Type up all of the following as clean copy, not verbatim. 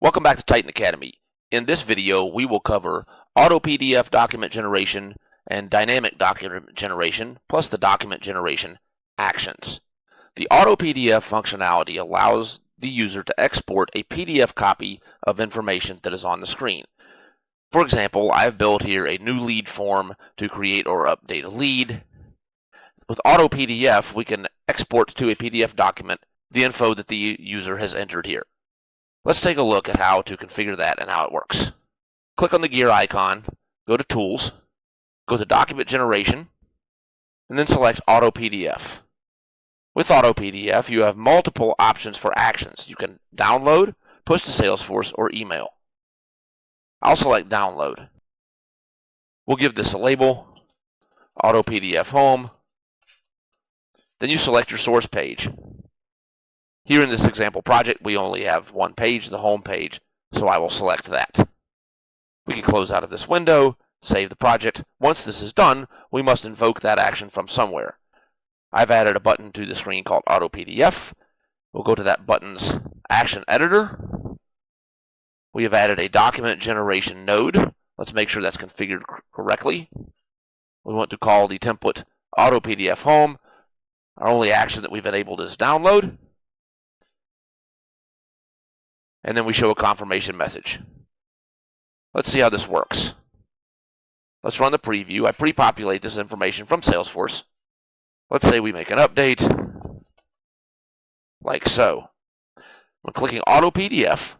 Welcome back to Titan Academy. In this video, we will cover auto PDF document generation and dynamic document generation, plus the document generation actions. The auto PDF functionality allows the user to export a PDF copy of information that is on the screen. For example, I have built here a new lead form to create or update a lead. With auto PDF, we can export to a PDF document the info that the user has entered here. Let's take a look at how to configure that and how it works. Click on the gear icon, go to Tools, go to Document Generation, and then select Auto PDF. With Auto PDF, you have multiple options for actions. You can download, push to Salesforce, or email. I'll select Download. We'll give this a label, Auto PDF Home. Then you select your source page. Here in this example project, we only have one page, the home page, so I will select that. We can close out of this window, save the project. Once this is done, we must invoke that action from somewhere. I've added a button to the screen called Auto PDF. We'll go to that button's action editor. We have added a document generation node. Let's make sure that's configured correctly. We want to call the template Auto PDF Home. Our only action that we've enabled is download. And then we show a confirmation message. Let's see how this works. Let's run the preview. I pre-populate this information from Salesforce. Let's say we make an update, like so. When clicking Auto PDF,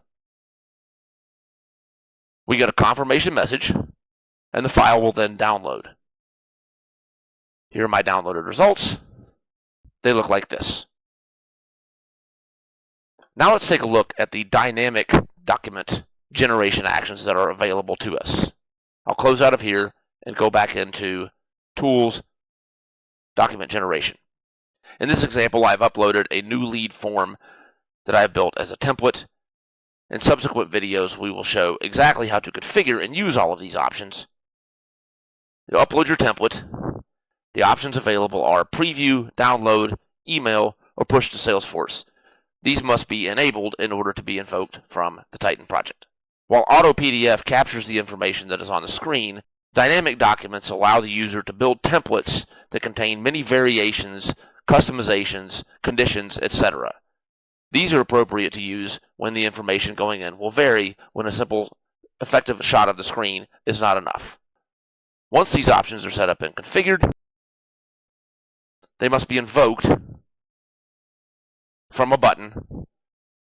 we get a confirmation message, and the file will then download. Here are my downloaded results. They look like this. Now let's take a look at the dynamic document generation actions that are available to us. I'll close out of here and go back into Tools, Document Generation. In this example, I've uploaded a new lead form that I've built as a template. In subsequent videos, we will show exactly how to configure and use all of these options. You upload your template. The options available are Preview, Download, Email, or Push to Salesforce. These must be enabled in order to be invoked from the Titan project. While Auto PDF captures the information that is on the screen, dynamic documents allow the user to build templates that contain many variations, customizations, conditions, etc. These are appropriate to use when the information going in will vary when a simple, effective shot of the screen is not enough. Once these options are set up and configured, they must be invoked from a button,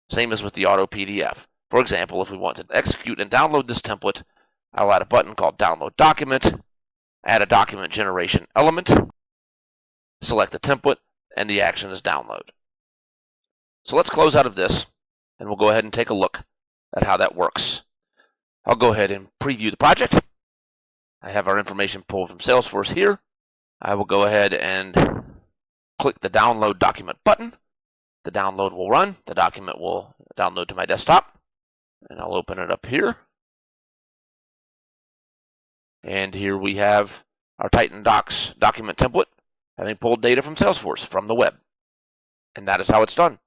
same as with the Auto PDF. For example, if we want to execute and download this template, I'll add a button called Download Document, add a document generation element, select the template, and the action is Download. So let's close out of this, and we'll go ahead and take a look at how that works. I'll go ahead and preview the project. I have our information pulled from Salesforce here. I will go ahead and click the Download Document button. The download will run. The document will download to my desktop. And I'll open it up here. And here we have our Titan Docs document template having pulled data from Salesforce from the web. And that is how it's done.